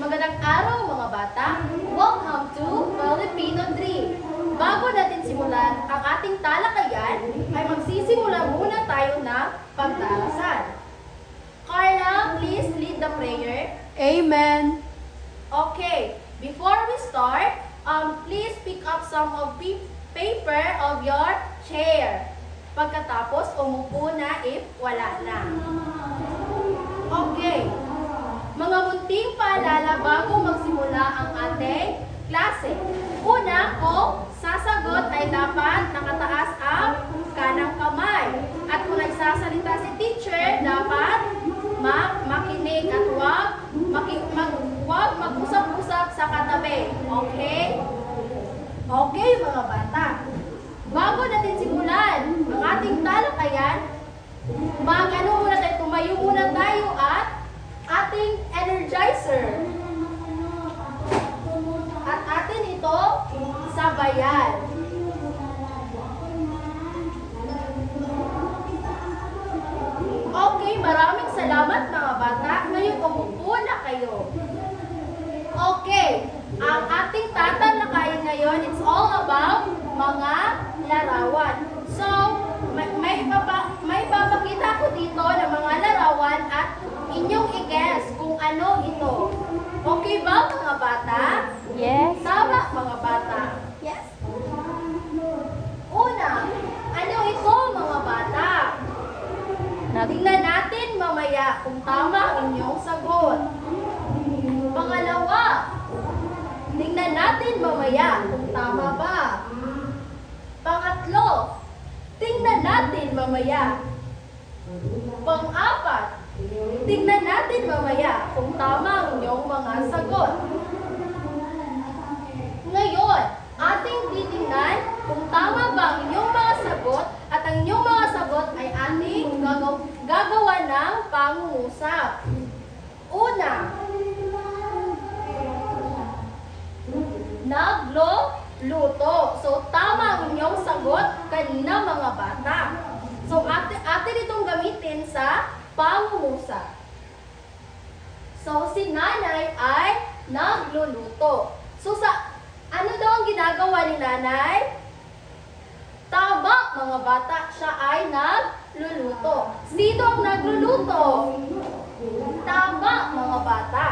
Magandang araw mga bata! Welcome to Filipino Dream! Bago natin simulan ang ating talakayan, ay magsisimula muna tayo ng pagdarasal. Carla, please lead the prayer. Amen. Okay, before we start, please pick up some of paper of your chair. Pagkatapos, umupo na if wala na. Okay. Mga munting paalala bago magsimula ang ating klase. Una, kung sasagot ay dapat nakataas ang kanang kamay. At kung nagsasalita si teacher, dapat makinig at huwag mag-usap-usap sa katabi. Okay? Okay mga bata. Bago natin simulan ang ating talakayan, tumayo muna tayo at ating energizer. At atin ito sabayan. Okay, maraming salamat mga bata. Ngayon umupo na kayo. Okay, ang ating tatalakayin ngayon, it's all about mga larawan. So, may papakita ko dito ng mga larawan at inyong i-guess kung ano ito. Okay ba mga bata? Yes. Tama mga bata? Yes. Una, ano ito mga bata? Tingnan natin mamaya kung tama ang inyong sagot. Pangalawa, tingnan natin mamaya kung tama ba. Pangatlo, tingnan natin mamaya. Pang-apat, tingnan natin mamaya kung tama ang inyong mga sagot. Ngayon, ating titingnan kung tama ba ang inyong mga sagot at ang inyong mga sagot ay ating gagawa ng pangungusap. Una, nagluluto. So, tama ang inyong sagot kanina mga bata. So, atin itong gamitin sa pangungusap. So, si nanay ay nagluluto. So, ano daw ang ginagawa ni nanay? Tama mga bata, siya ay nagluluto. Sino ang nagluluto? Tama mga bata.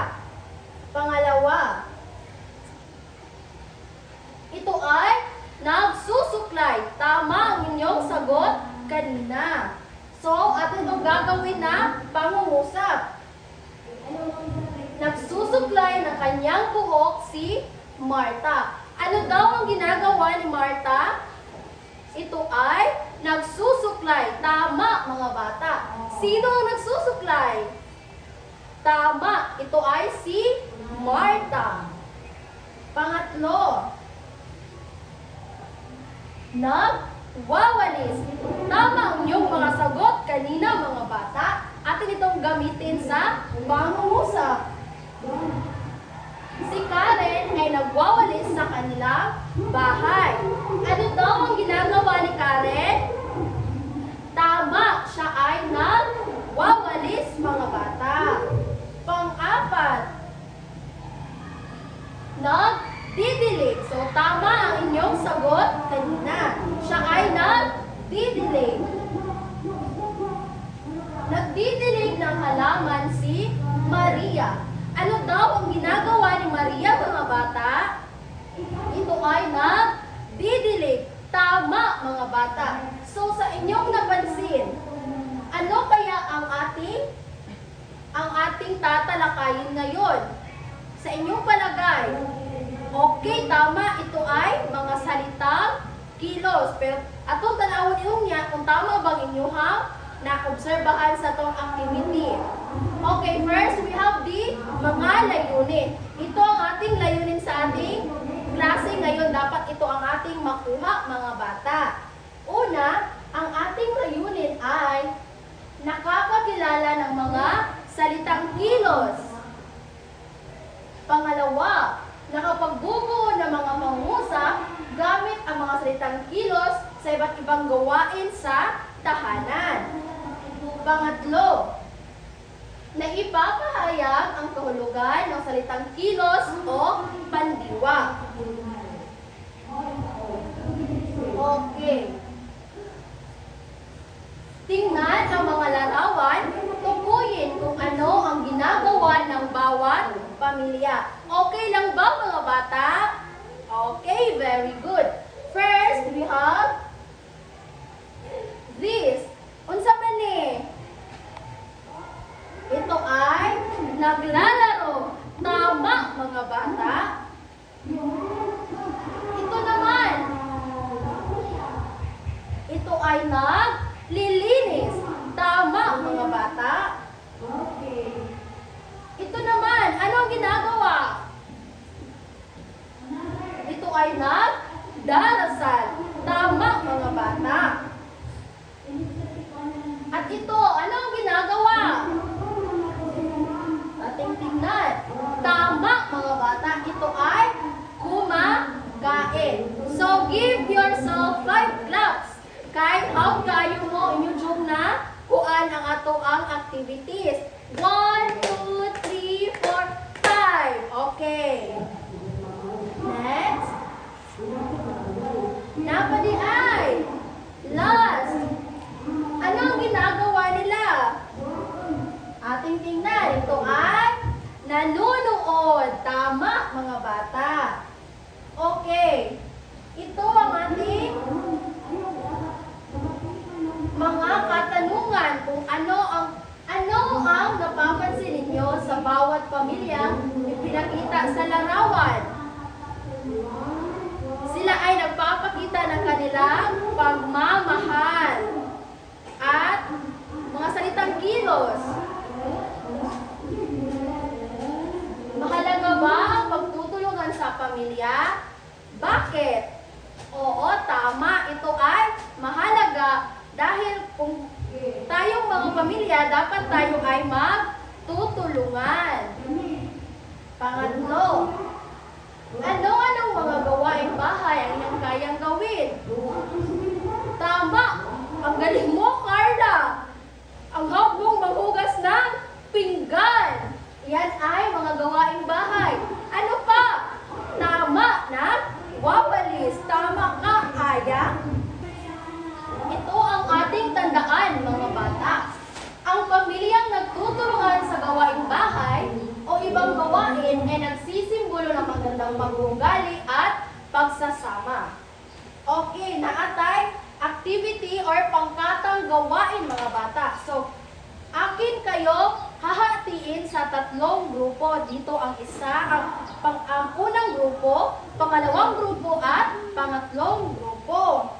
Pangalawa, ito ay nagsusuklay. Tama ang inyong sagot kanina. So, atin itong gagawin na pangungusap. Nagsusuklay ng kanyang buhok si Marta. Ano daw ang ginagawa ni Marta? Ito ay nagsusuklay. Tama mga bata. Sino ang nagsusuklay? Tama. Ito ay si Marta. Pangatlo, nagwawalis. Tama ang inyong mga sagot kanina mga bata. Atin itong gamitin sa pangungusap. Si Karen ay nagwawalis sa kanilang bahay. Ano daw ang ginagawa ni Karen? Tama, siya ay nagwawalis mga bata. Pang-apat, nagdidilig. So, tama ang inyong sagot kanina. Siya ay nagdidilig. Nagdidilig ng halaman si Maria. Ano daw ang ginagawa ni Maria mga bata? Ito ay nagdidilig. Tama mga bata. So, sa inyong napansin, ano kaya ang ating tatalakayin ngayon? Sa inyong palagay, okay, tama, ito ay mga salitang kilos. Pero atong tanawin niya kung tama bang inyong na-obserbahan sa tong activity. Okay, first we have the mga layunin. Ito ang ating layunin sa ating klase ngayon. Dapat ito ang ating makuha mga bata. Una, ang ating layunin ay nakakakilala ng mga salitang kilos. Pangalawa, nakapagbubuo ng mga pangungusap gamit ang mga salitang kilos sa iba't ibang gawain sa tahanan. Pangatlo, na ipapahayag ang kahulugan ng salitang kilos o pandiwa. Okay. Tingnan ang mga larawan, tukuyin kung ano ang ginagawa ng bawat pamilya. Okay lang ba mga bata? Okay, very good. First, we have this. Unsa man ni? Ito ay naglalaro. Tama mga bata. Ito naman. Ito ay naglilinis. Tama mga bata. Ito naman, ano ang ginagawa? Ito ay nagdarasal. Tama mga bata. At ito, ano ang ginagawa? Ating tingnan. Tama mga bata, ito ay kumakain. So give yourself 5 claps. Kahit how kayo mo inyo jung na kuan ang ato ang activities. 1, 2, 3, 4, 5. Okay. Next. Napadi ay last. Ano ang ginagawa nila? Ating tingnan. Ito ay nanunood. Tama mga bata. Okay. Ito ang ating mga katanungan kung ano ang napapansin ninyo sa bawat pamilyang ipinakita sa larawan. Sila ay nagpapakita ng kanilang pagmamahal at mga salitang kilos. Mahalaga ba ang pagtutulungan sa pamilya? Bakit? Oo, tama. Ito ay mahalaga dahil kung tayong mga pamilya, dapat tayo ay magtutulungan. Pangatlo, anong mga gawaing bahay ang inyong kayang gawin? Tama! Ang galing mo, Carla! Ang habong maghugas ng pinggan. Yan ay mga gawaing bahay. Ano pa? Tama na wabalis. Tama ka, Aya. Ito ang ating tandaan, mga bata. Ang pamilyang nagtutulungan sa gawaing bahay o ibang gawain ay nagsisimbolo ng magandang pag-uugali at pagsasama. Okay, naatay activity or pangkatang gawain mga bata. So, akin kayo hahatiin sa 3 grupo. Dito ang isa, ang unang grupo, pangalawang grupo at pangatlong grupo.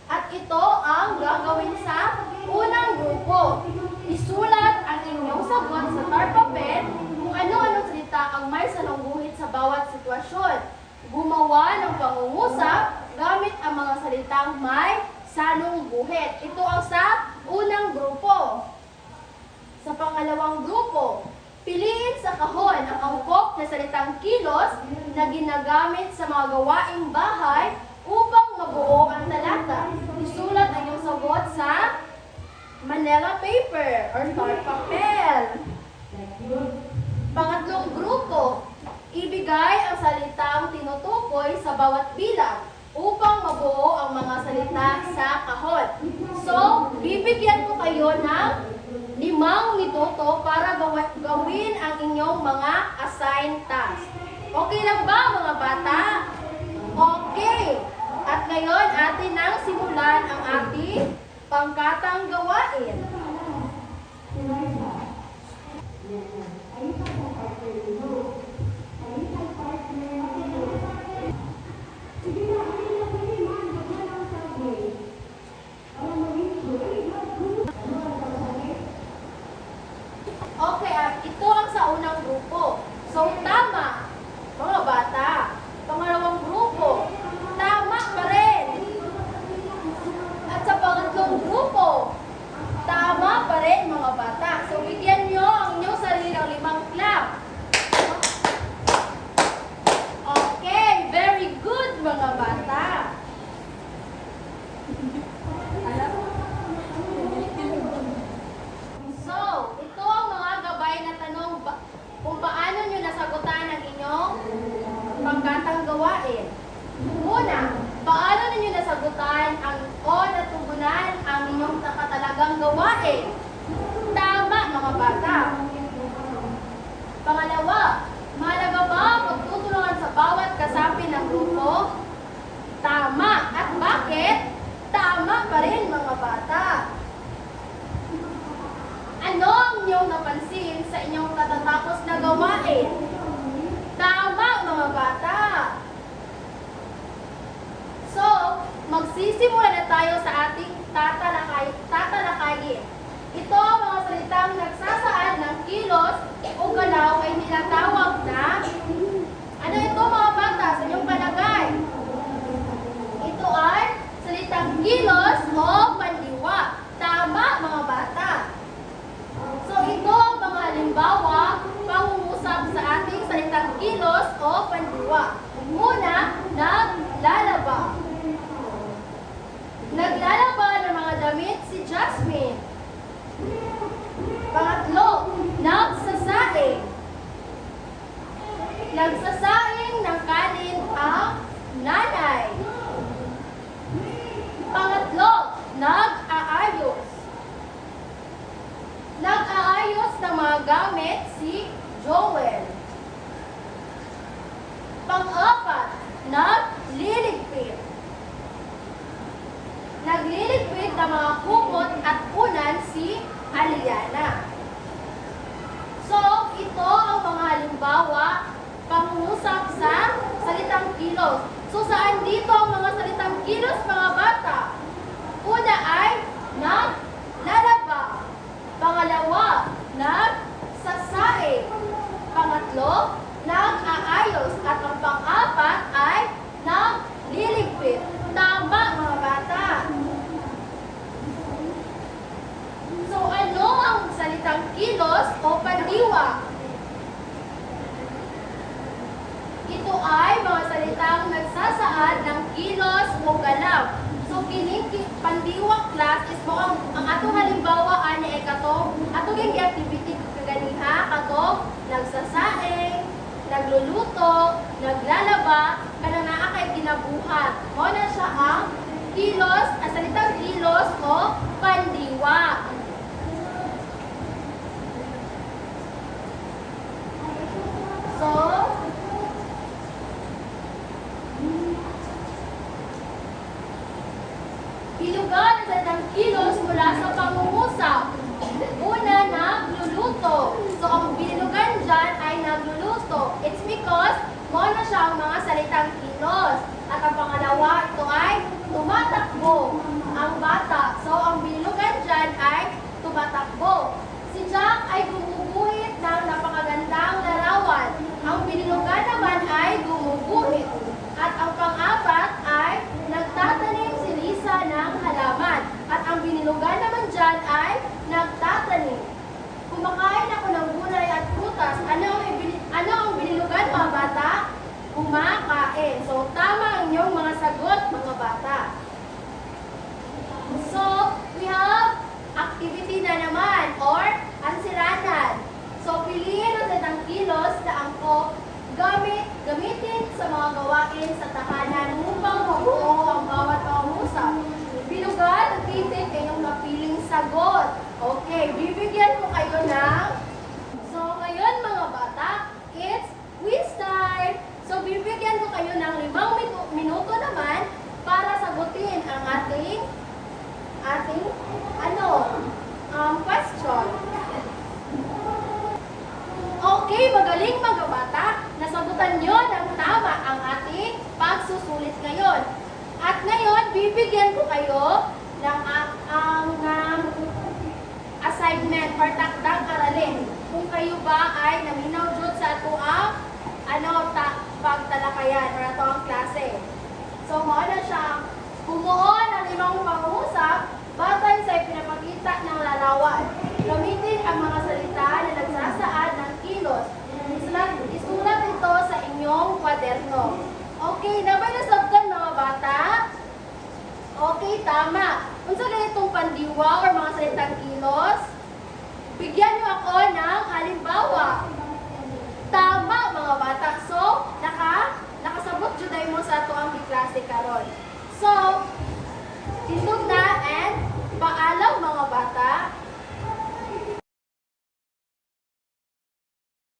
At ito ang gagawin sa unang grupo. Isulat ang inyong sagot sa tarpapel kung ano-ano salita ang may salungguhit sa bawat sitwasyon. Gumawa ng pangungusap gamit ang mga salitang may salungguhit. Ito ang sa unang grupo. Sa pangalawang grupo, piliin sa kahon ang angkop na salitang kilos na ginagamit sa mga gawaing bahay upang mabuo ang talata. Isulat ang iyong sagot sa Manila paper or tar papel. Pangatlong grupo, ibigay ang salitang tinutukoy sa bawat bilang upang mabuo ang mga salita sa kahon. So, bibigyan ko kayo ng 5 minuto para gawin ang inyong mga assigned tasks. Okay lang ba mga bata? Okay. At ngayon, atin nang simulan ang ating pangkatang gawain. Okay, ito ang sa unang grupo. So, tama, mga bata. Pangalawang grupo, tama pa rin. At sa pangatlong grupo, tama panggatang gawain. Una, paano ninyo nasagutan o natugunan ang inyong nakatalagang gawain? Tama, mga bata. Pangalawa, mahalaga ba magtutulungan sa bawat kasapi ng grupo? Tama. At bakit? Tama pa rin, mga bata. Ano ang inyong napansin sa inyong katatapos na gawain? Tama, mga bata. So, magsisimula na tayo sa ating tatalakayin. Ito ang mga salitang nagsasaad ng kilos o galaw ay tinatawag na, ano ito, mga bata, sa inyong palagay? Ito ay salitang kilos o pandiwa. Tama, mga bata. So, ito ang mga halimbawa pangungusap sa ating salitang kilos o pandiwa. Una, naglalaba. Naglalaba ng mga damit si Jasmine. Pangatlo, nagsasaing. Nagsasaing ng kanin ang nanay. Pangatlo, nag-aayos. Nag-aayos ng mga gamit si Joel. Pang-apat, nagliligpit. Nagliligpit ng mga kumot at unan si Aliana. So, ito ang mga halimbawa pangungusap sa salitang kilos. So, saan dito ang mga salitang kilos, mga bata? Una ay naglalaba. Pangalawa, nagsasaing. Pangatlo, nag-aayos. At ang pang-apat ay nagliligpit. Tama, mga bata. So, ano ang salitang kilos o pandiwa? Ito ay mga salitang nagsasaad ng kilos o galaw. So, kining pandiwa class is mo ang atong halimbawa ani ay katong atong yung activity kaganiha katong nagsasaing, nagluluto, naglalaba, kana naa kay ginabuhat. Mo na siya ang kilos, ang salitang kilos o pandiwa. So, bilugan ang salitang kilos mula sa pangungusap. Una, nagluluto. So, ang bilugan dyan ay nagluluto. It's because mo na siya ang mga salitang kilos. At ang pangalawa, ito ay tumatakbo ang bata. So, ang bilugan dyan ay tumatakbo. Si Jack ay gumuguhit ng napakagandang larawan. Ang bilugan naman ay gumuguhit. At ang pang-apat ay nagtatanim si Lisa ng halaman. At ang binilugan naman dyan ay nagtatanim. Kumakain ako ng gulay at prutas. Ano ang binilugan, mga bata? Kumakain. So, tama ang inyong mga sagot, mga bata. So, we have activity na naman or ansiranan. So, piliin ang salitang kilos na angkop gamitin sa mga gawain sa tahanan upang mabuo ang bawat pangungusap. Bilugan at titik ay yung napiling sagot. Okay, bibigyan ko kayo ng... So, ngayon mga bata, it's quiz time! So, bibigyan ko kayo ng 5 minuto naman para sagutin ang ating question. Okay, magaling mga bata. Nasagutan nyo ng tama ang ating pagsusulit ngayon. At ngayon, bibigyan ko kayo ng assignment or takdang aralin. Kung kayo ba ay naminaw jud sa ato ang pagtalakayan or ato ang klase. So, mauna siya bumuo ng 5 pangungusap batay sa ipinapakita ng larawan. Gamitin ang mga salita na nagsasaad ng kilos. Isulat ito sa inyong kwaderno. Okay, nabay nasabtan mga bata? Okay, tama. Kung sa ganitong pandiwa or mga salitang kilos, bigyan niyo ako ng halimbawa. Tama mga bata. So, klase karon. So, tindog na